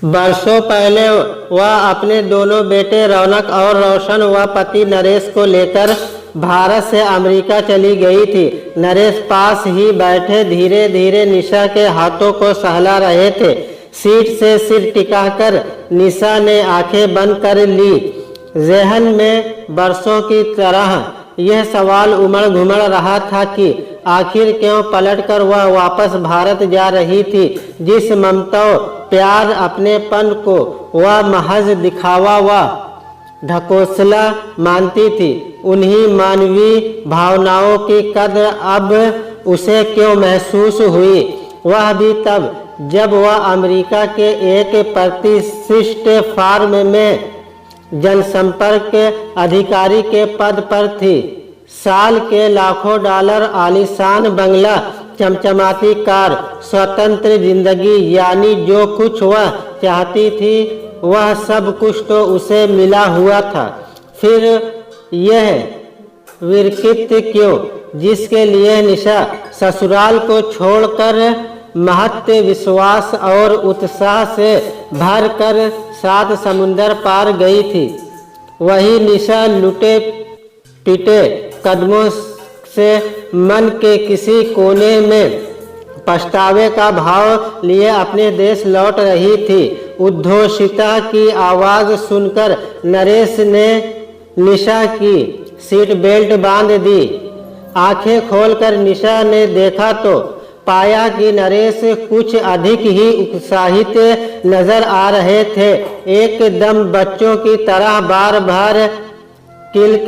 वर्षों पहले वह अपने दोनों बेटे रौनक और रोशन व पति नरेश को लेकर भारत से अमेरिका चली गई थी। नरेश पास ही बैठे धीरे धीरे निशा के हाथों को सहला रहे थे। सीट से सिर टिकाकर निशा ने आंखें बंद कर ली। ज़हन में बरसों की तरह यह सवाल उमड़ घुमड़ रहा था कि आखिर क्यों पलटकर वह वापस भारत जा रही थी। जिस ममता प्यार अपनेपन को वह महज दिखावा व ढकोसला मानती थी, उन्हीं मानवीय भावनाओं की कद्र अब उसे क्यों महसूस हुई, वह भी तब जब वह अमेरिका के एक प्रतिष्ठित फार्म में जनसंपर्क अधिकारी के पद पर थी। साल के लाखों डॉलर, आलीशान बंगला, चमचमाती कार, स्वतंत्र जिंदगी, यानी जो कुछ वह चाहती थी वह सब कुछ तो उसे मिला हुआ था। फिर यह विकृत क्यों जिसके लिए निशा ससुराल को छोड़कर महत्व, विश्वास और उत्साह से भर कर 7 समुंदर पार गई थी। वही निशा लुटे पिटे कदमों से मन के किसी कोने में पछतावे का भाव लिए अपने देश लौट रही थी। उद्घोषिता की आवाज़ सुनकर नरेश ने निशा की सीट बेल्ट बांध दी। आंखें खोलकर निशा ने देखा तो पाया कि नरेश कुछ अधिक ही उत्साहित नजर आ रहे थे। एकदम बच्चों की तरह बार बार किलक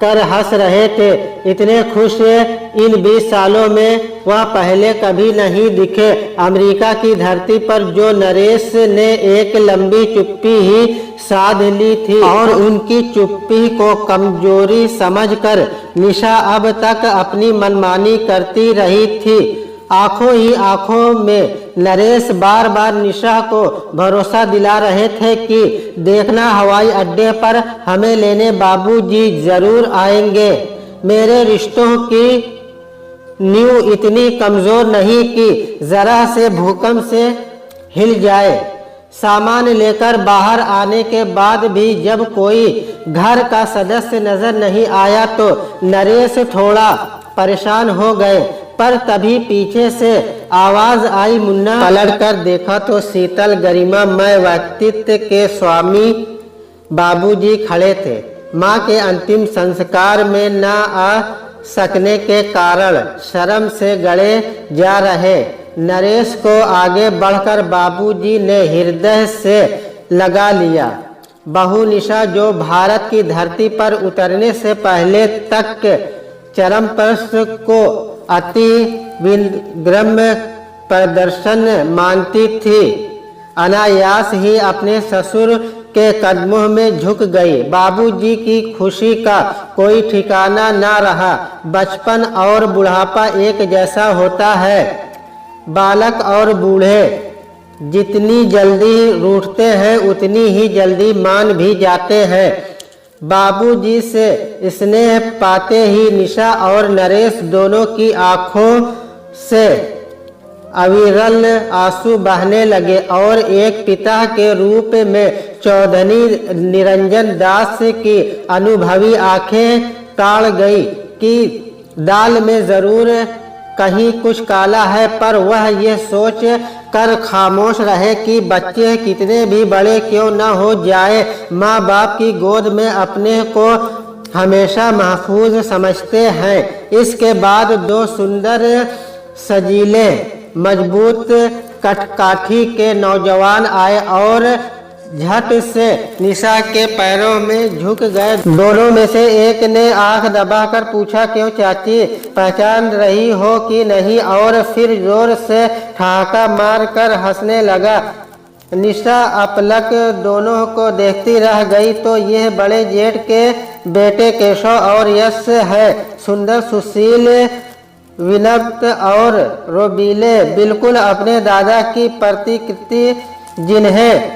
कर हंस रहे थे। इतने खुश इन 20 सालों में वह पहले कभी नहीं दिखे। अमेरिका की धरती पर जो नरेश ने एक लंबी चुप्पी ही साध ली थी और उनकी चुप्पी को कमजोरी समझकर निशा अब तक अपनी मनमानी करती रही थी। आंखों ही आंखों में नरेश बार बार निशा को भरोसा दिला रहे थे कि देखना, हवाई अड्डे पर हमें लेने बाबूजी जरूर आएंगे। मेरे रिश्तों की नींव इतनी कमजोर नहीं कि जरा से भूकंप से हिल जाए। सामान लेकर बाहर आने के बाद भी जब कोई घर का सदस्य नजर नहीं आया तो नरेश थोड़ा परेशान हो गए। पर तभी पीछे से आवाज आई, मुन्ना। पलटकर देखा तो शीतल गरिमामय व्यक्तित्व के स्वामी बाबूजी खड़े थे। माँ के अंतिम संस्कार में न आ सकने के कारण शर्म से गड़े जा रहे नरेश को आगे बढ़कर बाबूजी ने हृदय से लगा लिया। बहू निशा, जो भारत की धरती पर उतरने से पहले तक चरम प्रश्न को अति विनम्र प्रदर्शन मानती थी, अनायास ही अपने ससुर के कदमों में झुक गई। बाबूजी की खुशी का कोई ठिकाना न रहा। बचपन और बुढ़ापा एक जैसा होता है। बालक और बूढ़े जितनी जल्दी रूठते हैं उतनी ही जल्दी मान भी जाते हैं। बाबूजी से स्नेह पाते ही निशा और नरेश दोनों की आंखों से अविरल आंसू बहने लगे और एक पिता के रूप में चौधरी निरंजन दास की अनुभवी आंखें ताड़ गई कि दाल में जरूर कहीं कुछ काला है, पर वह ये सोच कर खामोश रहे कि बच्चे कितने भी बड़े क्यों न हो जाए, माँ बाप की गोद में अपने को हमेशा महफूज समझते हैं। इसके बाद 2 सुंदर, सजीले, मजबूत कटकाठी के नौजवान आए और झट से निशा के पैरों में झुक गए। दोनों में से एक ने आंख दबाकर पूछा, क्यों चाची, पहचान रही हो कि नहीं? और फिर जोर से ठहाका मारकर हंसने लगा। निशा अपलक दोनों को देखती रह गई तो यह बड़े जेठ के बेटे केशव और यश है। सुंदर, सुशील, विनम्र और रोबीले, बिल्कुल अपने दादा की प्रतिकृति, जिन्हें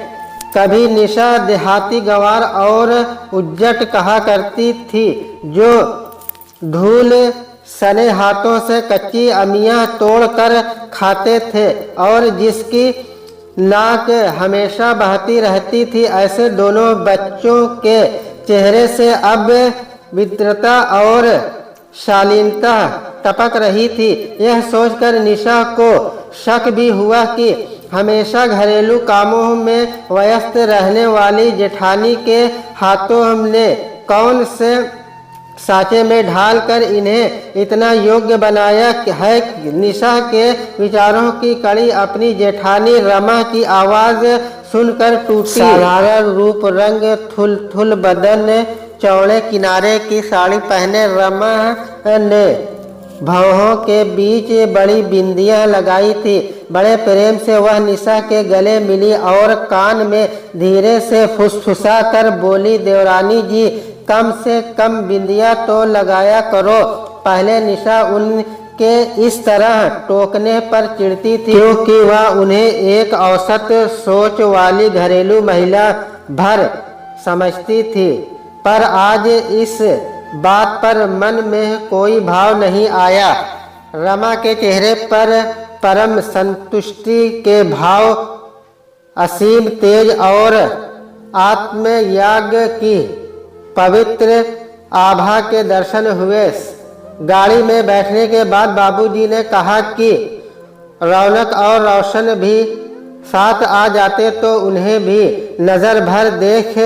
कभी निशा देहाती गंवार और उज्जट कहा करती थी, जो धूल सने हाथों से कच्ची अमियाँ तोड़कर खाते थे और जिसकी नाक हमेशा बहती रहती थी। ऐसे दोनों बच्चों के चेहरे से अब विद्रता और शालीनता टपक रही थी। यह सोचकर निशा को शक भी हुआ कि हमेशा घरेलू कामों में व्यस्त रहने वाली जेठानी के हाथों हमने कौन से साँचे में ढालकर इन्हें इतना योग्य बनाया है। निशा के विचारों की कड़ी अपनी जेठानी रमा की आवाज़ सुनकर टूटी। साधारण रूप रंग थुल बदन चौड़े किनारे की साड़ी पहने रमा ने भौहों के बीच बड़ी बिंदियां लगाई थी। बड़े प्रेम से वह निशा के गले मिली और कान में धीरे से फुसफुसा कर बोली, देवरानी जी कम से कम बिंदिया तो लगाया करो। पहले निशा उनके इस तरह टोकने पर चिढ़ती थी क्योंकि वह उन्हें एक औसत सोच वाली घरेलू महिला भर समझती थी, पर आज इस बात पर मन में कोई भाव नहीं आया। रमा के चेहरे पर परम संतुष्टि के भाव, असीम तेज और आत्मयाग की पवित्र आभा के दर्शन हुए। गाड़ी में बैठने के बाद बाबूजी ने कहा कि रौनक और रोशन भी साथ आ जाते तो उन्हें भी नज़र भर देख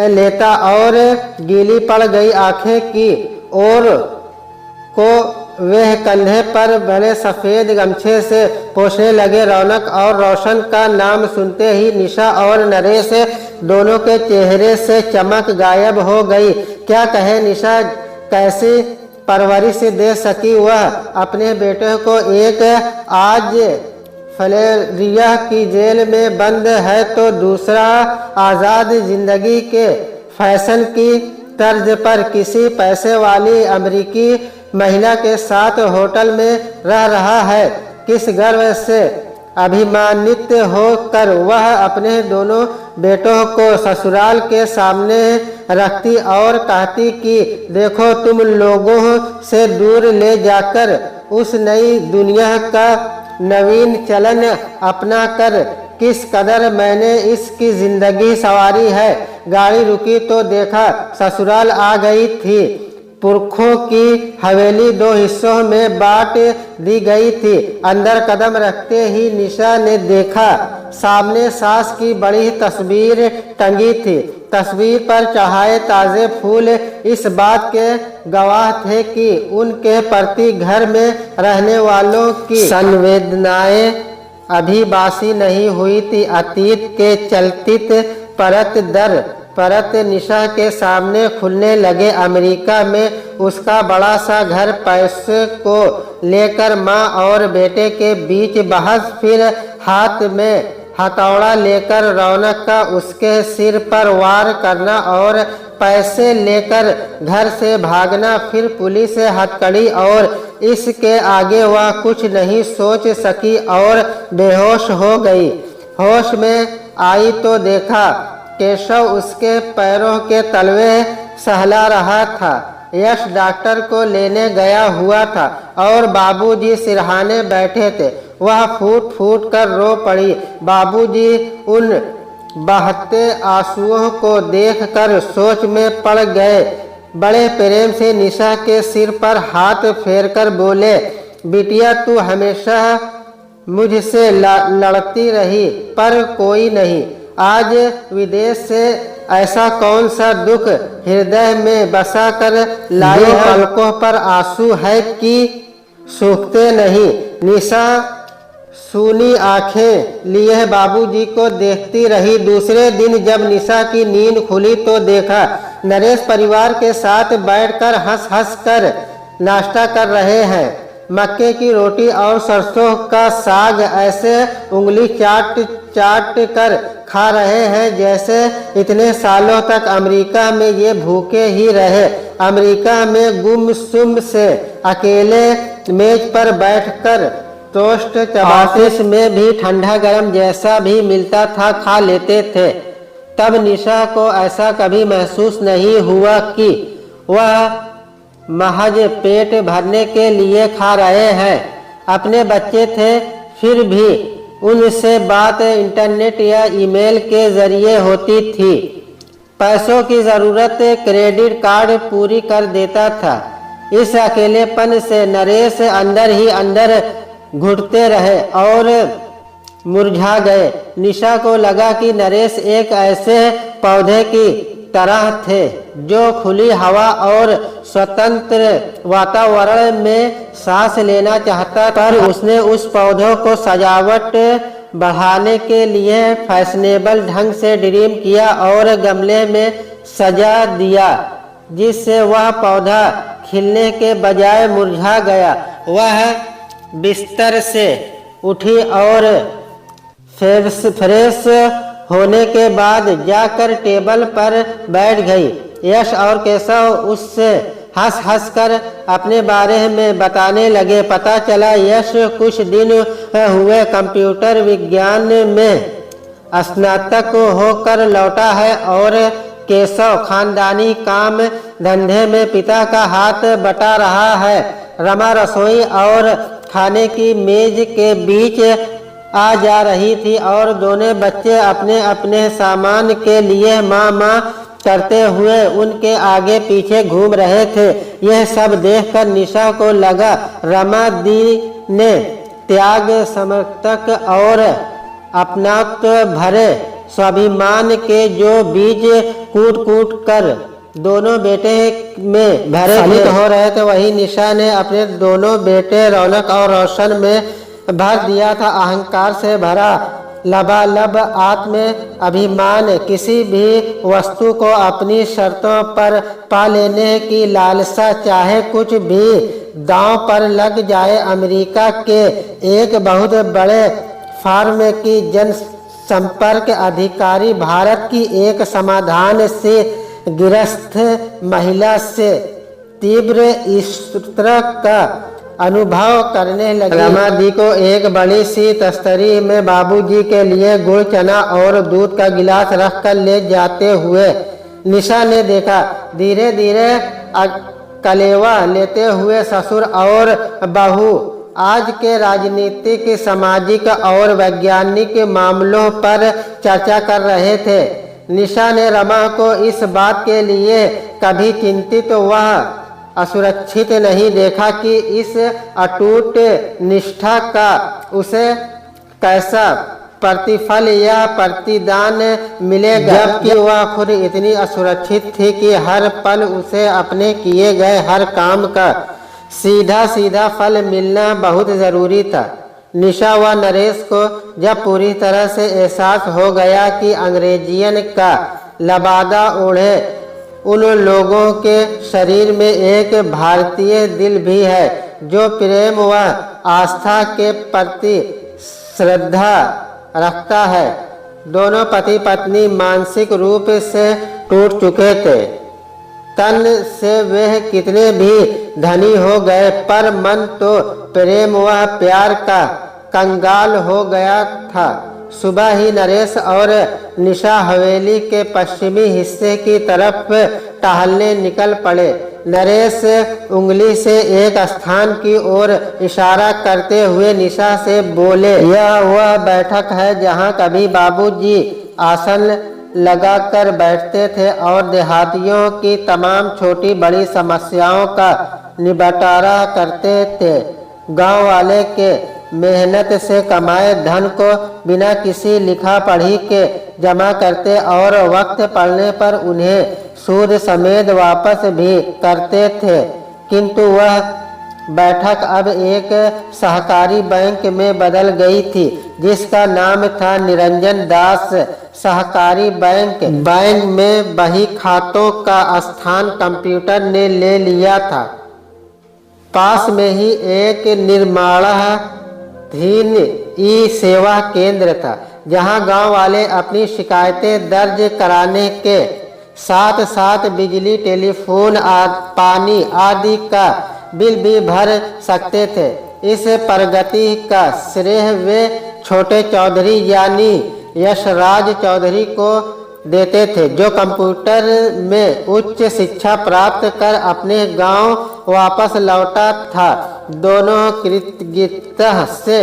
लेता। और गीली पड़ गई आंखें की ओर को वह कंधे पर बने सफ़ेद गमछे से पोंछने लगे। रौनक और रोशन का नाम सुनते ही निशा और नरेश दोनों के चेहरे से चमक गायब हो गई। क्या कहे निशा कैसी परवरिश दे सकी वह अपने बेटे को। एक आज फलेरिया की जेल में बंद है तो दूसरा आज़ाद जिंदगी के फैशन की तर्ज पर किसी पैसे वाली अमेरिकी महिला के साथ होटल में रह रहा है। किस गर्व से अभिमानित होकर वह अपने दोनों बेटों को ससुराल के सामने रखती और कहती कि देखो तुम लोगों से दूर ले जाकर उस नई दुनिया का नवीन चलन अपना कर किस कदर मैंने इसकी जिंदगी संवारी है। गाड़ी रुकी तो देखा ससुराल आ गई थी। पुरखों की हवेली दो हिस्सों में बांट दी गई थी। अंदर कदम रखते ही निशा ने देखा सामने सास की बड़ी तस्वीर टंगी थी। तस्वीर पर चढ़ाए ताज़े फूल इस बात के गवाह थे कि उनके प्रति घर में रहने वालों की संवेदनाएं अभी बासी नहीं हुई थी। अतीत के चलतित परत दर परत निशा के सामने खुलने लगे। अमेरिका में उसका बड़ा सा घर, पैसे को लेकर माँ और बेटे के बीच बहस, फिर हाथ में हथौड़ा लेकर रौनक का उसके सिर पर वार करना और पैसे लेकर घर से भागना, फिर पुलिस हथकड़ी, और इसके आगे वह कुछ नहीं सोच सकी और बेहोश हो गई। होश में आई तो देखा केशव उसके पैरों के तलवे सहला रहा था। यश डॉक्टर को लेने गया हुआ था और बाबूजी सिरहाने बैठे थे। वह फूट फूट कर रो पड़ी। बाबूजी उन बहते आंसुओं को देखकर सोच में पड़ गए। बड़े प्रेम से निशा के सिर पर हाथ फेरकर बोले, बिटिया तू हमेशा मुझसे लड़ती रही पर कोई नहीं। आज विदेश से ऐसा कौन सा दुख हृदय में बसा कर लाई, पलकों पर आंसू है कि सूखते नहीं। निशा सूनी आंखें लिए बाबूजी को देखती रही। दूसरे दिन जब निशा की नींद खुली तो देखा नरेश परिवार के साथ बैठकर हंस हंस कर नाश्ता कर रहे हैं। मक्के की रोटी और सरसों का साग ऐसे उंगली चाट चाट कर खा रहे हैं जैसे इतने सालों तक अमेरिका में ये भूखे ही रहे। अमेरिका में गुमसुम से अकेले मेज पर बैठकर टोस्ट चबाते में भी ठंडा गरम जैसा भी मिलता था खा लेते थे। तब निशा को ऐसा कभी महसूस नहीं हुआ कि वह महज पेट भरने के लिए खा रहे हैं। अपने बच्चे थे फिर भी उनसे बात इंटरनेट या ईमेल के जरिए होती थी। पैसों की ज़रूरत क्रेडिट कार्ड पूरी कर देता था। इस अकेलेपन से नरेश अंदर ही अंदर घुटते रहे और मुरझा गए। निशा को लगा कि नरेश एक ऐसे पौधे की तरह थे जो खुली हवा और स्वतंत्र वातावरण में सांस लेना चाहता, पर उसने उस पौधों को सजावट बढ़ाने के लिए फैशनेबल ढंग से ड्रीम किया और गमले में सजा दिया, जिससे वह पौधा खिलने के बजाय मुरझा गया। वह बिस्तर से उठी और फ्रेश होने के बाद जाकर टेबल पर बैठ गई। यश और केशव उससे हंस हंस कर अपने बारे में बताने लगे। पता चला यश कुछ दिन हुए कंप्यूटर विज्ञान में स्नातक होकर लौटा है और केशव खानदानी काम धंधे में पिता का हाथ बटा रहा है। रमा रसोई और खाने की मेज के बीच आ जा रही थी और दोनों बच्चे अपने अपने सामान के लिए माँ माँ करते हुए उनके आगे पीछे घूम रहे थे। यह सब देखकर निशा को लगा रमा दी ने त्याग, समर्पक और अपनात्व भरे स्वाभिमान के जो बीज कूट कूट कर दोनों बेटे में भरे हो रहे थे, वही निशा ने अपने दोनों बेटे रौनक और रोशन में भर दिया था। अहंकार से भरा लबालब आत्म अभिमान, किसी भी वस्तु को अपनी शर्तों पर पा लेने की लालसा, चाहे कुछ भी दांव पर लग जाए। अमेरिका के एक बहुत बड़े फार्म की जनसंपर्क अधिकारी भारत की एक समाधान से गिरस्थ महिला से तीव्र ईर्ष्या का अनुभव करने लगी। रमा दी को एक बड़ी सी तस्तरी में बाबूजी के लिए गुड़, चना और दूध का गिलास रख कर ले जाते हुए निशा ने देखा। धीरे धीरे कलेवा लेते हुए ससुर और बहू आज के राजनीतिक, सामाजिक और वैज्ञानिक मामलों पर चर्चा कर रहे थे। निशा ने रमा को इस बात के लिए कभी चिंतित वह असुरक्षित नहीं देखा कि इस अटूट निष्ठा का उसे कैसा प्रतिफल या प्रतिदान मिलेगा, जबकि वह खुद इतनी असुरक्षित थी कि हर पल उसे अपने किए गए हर काम का सीधा सीधा फल मिलना बहुत ज़रूरी था। निशा व नरेश को जब पूरी तरह से एहसास हो गया कि अंग्रेजियन का लबादा ओढ़े उन लोगों के शरीर में एक भारतीय दिल भी है जो प्रेम व आस्था के प्रति श्रद्धा रखता है। दोनों पति पत्नी मानसिक रूप से टूट चुके थे। तन से वे कितने भी धनी हो गए, पर मन तो प्रेम व प्यार का कंगाल हो गया था। सुबह ही नरेश और निशा हवेली के पश्चिमी हिस्से की तरफ टहलने निकल पड़े। नरेश उंगली से एक स्थान की ओर इशारा करते हुए निशा से बोले, यह वह बैठक है जहाँ कभी बाबूजी आसन लगाकर बैठते थे और देहातियों की तमाम छोटी बड़ी समस्याओं का निबटारा करते थे। गांव वाले के मेहनत से कमाए धन को बिना किसी लिखा पढ़ी के जमा करते और वक्त पड़ने पर उन्हें सूद समेत वापस भी करते थे। किंतु वह बैठक अब एक सहकारी बैंक में बदल गई थी, जिसका नाम था निरंजन दास सहकारी बैंक। बैंक में बही खातों का स्थान कंप्यूटर ने ले लिया था। पास में ही एक निर्माणाधीन ई सेवा केंद्र था, जहां गांव वाले अपनी शिकायतें दर्ज कराने के साथ साथ बिजली, टेलीफोन, पानी आदि का बिल भी भर सकते थे। इस प्रगति का श्रेय वे छोटे चौधरी यानी यशराज चौधरी को देते थे, जो कंप्यूटर में उच्च शिक्षा प्राप्त कर अपने गांव वापस लौटा था। दोनों कृतज्ञता से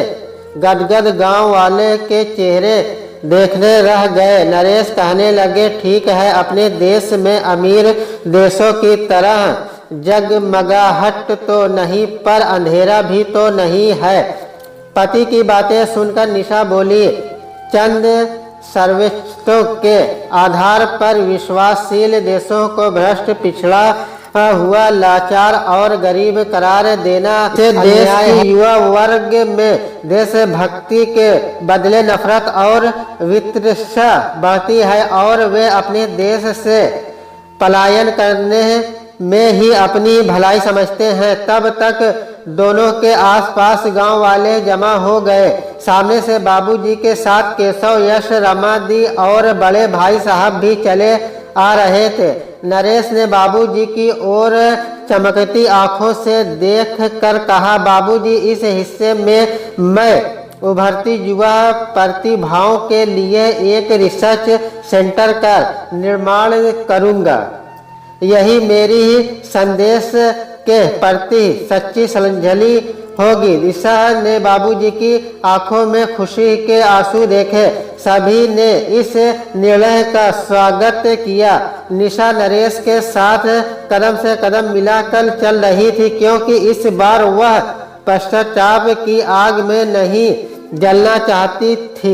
गदगद गांव वाले के चेहरे देखने रह गए। नरेश कहने लगे, ठीक है, अपने देश में अमीर देशों की तरह जगमगाहट तो नहीं, पर अंधेरा भी तो नहीं है। पति की बातें सुनकर निशा बोली, चंद सर्वेक्षणों के आधार पर विश्वासशील देशों को भ्रष्ट, पिछड़ा हुआ, लाचार और गरीब करार देना से देश के युवा वर्ग में देशभक्ति के बदले नफरत और वितृष्णा बढ़ती है और वे अपने देश से पलायन करने में ही अपनी भलाई समझते हैं। तब तक दोनों के आसपास गांव वाले जमा हो गए। सामने से बाबूजी के साथ केशव, यश, रमा दी और बड़े भाई साहब भी चले आ रहे थे। नरेश ने बाबूजी की ओर चमकती आंखों से देख कर कहा, बाबूजी, इस हिस्से में मैं उभरती युवा प्रतिभाओं के लिए एक रिसर्च सेंटर का निर्माण करूंगा। यही मेरी संदेश के प्रति सच्ची श्रद्धांजलि होगी। निशा ने बाबूजी की आंखों में खुशी के आंसू देखे। सभी ने इस निर्णय का स्वागत किया। निशा नरेश के साथ कदम से कदम मिलाकर चल रही थी, क्योंकि इस बार वह पश्चाताप की आग में नहीं जलना चाहती थी।